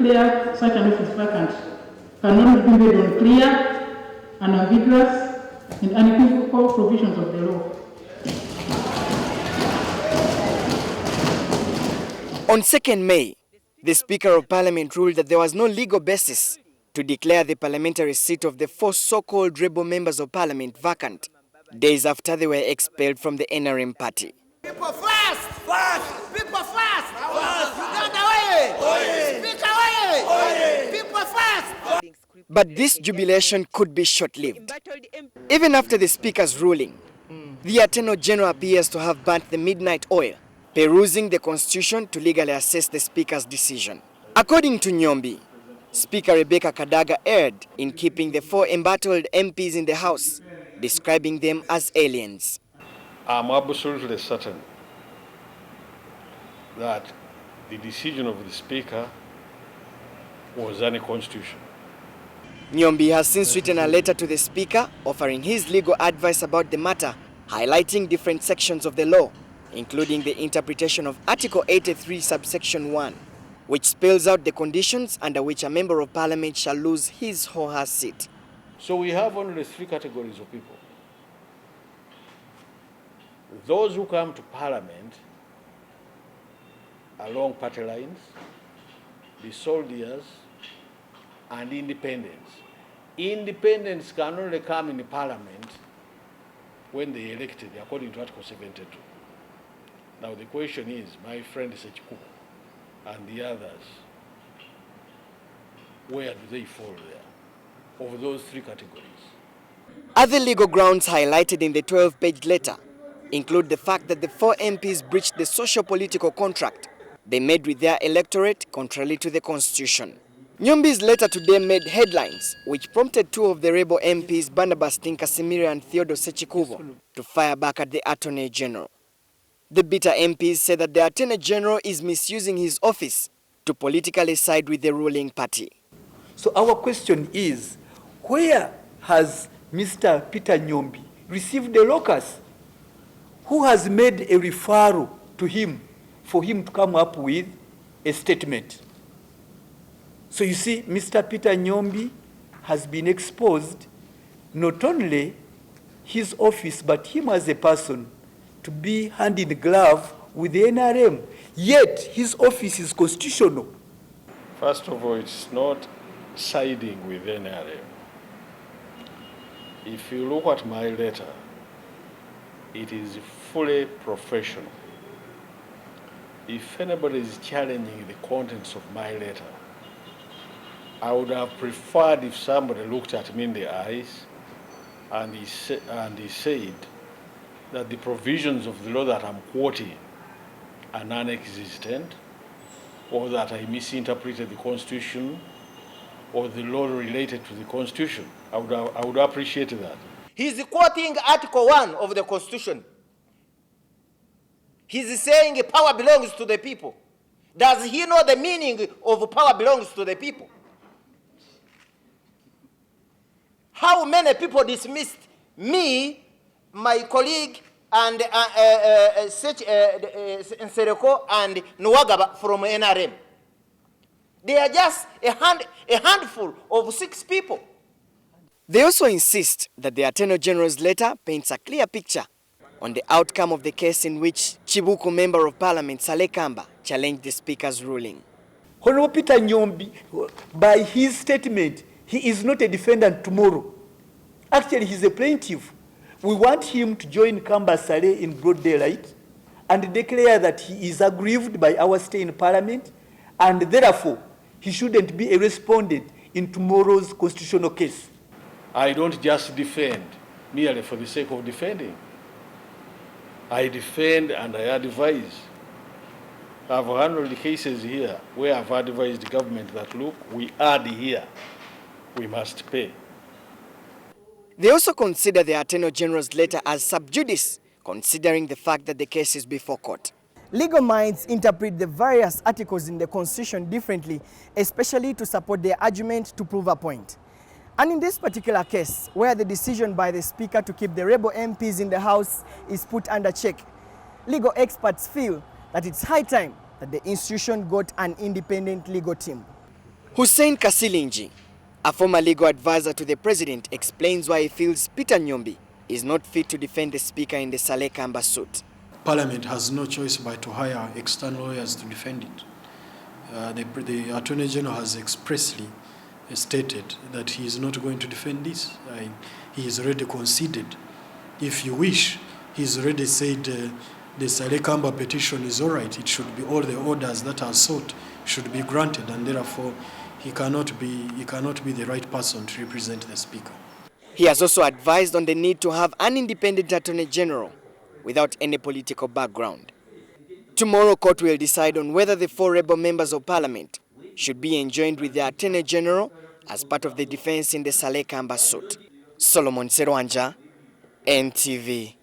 declare such an office vacant can only be made on clear, unambiguous, and unequivocal provisions of the law. On 2nd May, the Speaker of Parliament ruled that there was no legal basis to declare the parliamentary seat of the 4 so-called rebel members of Parliament vacant, days after they were expelled from the NRM party. People first! First! People first! First! Uganda away! Speaker away! People first! But this jubilation could be short-lived. Even after the Speaker's ruling, the Attorney General appears to have burnt the midnight oil, perusing the Constitution to legally assess the Speaker's decision. According to Nyombi, Speaker Rebecca Kadaga erred in keeping the 4 embattled MPs in the House, describing them as aliens. I'm absolutely certain that the decision of the Speaker was unconstitutional. Nyombi has since written a letter to the Speaker offering his legal advice about the matter, highlighting different sections of the law, including the interpretation of Article 83, subsection 1, which spells out the conditions under which a member of Parliament shall lose his or her seat. So we have only 3 categories of people. Those who come to Parliament along party lines, the soldiers, and independents. Independents can only come in the Parliament when they elected, according to Article 72. Now the question is, my friend Sekikubo and the others, where do they fall there, of those 3 categories? Other legal grounds highlighted in the 12-page letter include the fact that the 4 MPs breached the socio-political contract they made with their electorate contrary to the Constitution. Nyombi's letter today made headlines, which prompted 2 of the rebel MPs, Banarbus Tinkasimire and Theodore Sekikubo, to fire back at the Attorney General. The bitter MPs said that the Attorney General is misusing his office to politically side with the ruling party. So our question is, where has Mr. Peter Nyombi received the locus? Who has made a referral to him for him to come up with a statement? So you see, Mr. Peter Nyombi has been exposed, not only his office, but him as a person, to be hand in glove with the NRM. Yet his office is constitutional. First of all, it's not siding with NRM. If you look at my letter, it is fully professional. If anybody is challenging the contents of my letter, I would have preferred if somebody looked at me in the eyes and he said that the provisions of the law that I'm quoting are non-existent, or that I misinterpreted the Constitution, or the law related to the Constitution. I would appreciate that. He's quoting Article 1 of the Constitution. He's saying power belongs to the people. Does he know the meaning of power belongs to the people? How many people dismissed me, my colleague, and Nsereko and Nwagaba from NRM? They are just a handful of 6 people. They also insist that the Attorney General's letter paints a clear picture on the outcome of the case in which Chibuku Member of Parliament Saleh Kamba challenged the Speaker's ruling. Honorable Peter Nyombi, by his statement, he is not a defendant tomorrow. Actually, he's a plaintiff. We want him to join Kamba Saleh in broad daylight and declare that he is aggrieved by our stay in Parliament, and therefore he shouldn't be a respondent in tomorrow's constitutional case. I don't just defend merely for the sake of defending. I defend and I advise. I've handled cases here where I've advised the government that, look, we add here, we must pay. They also consider the Attorney General's letter as sub judice, considering the fact that the case is before court. Legal minds interpret the various articles in the Constitution differently, especially to support their argument to prove a point. And in this particular case, where the decision by the Speaker to keep the rebel MPs in the House is put under check, legal experts feel that it's high time that the institution got an independent legal team. Hussein Kasilinji, a former legal advisor to the president, explains why he feels Peter Nyombi is not fit to defend the speaker in the Saleh Kamba suit. Parliament has no choice but to hire external lawyers to defend it. The Attorney General has expressly stated that he is not going to defend this. He has already conceded. If you wish, he's already said the Saleh Kamba petition is all right. It should be all the orders that are sought should be granted, and therefore he cannot be the right person to represent the Speaker. He has also advised on the need to have an independent Attorney General without any political background. Tomorrow, court will decide on whether the 4 rebel members of parliament should be enjoined with the Attorney General as part of the defense in the Saleh Kamba suit. Solomon Serwanja, NTV.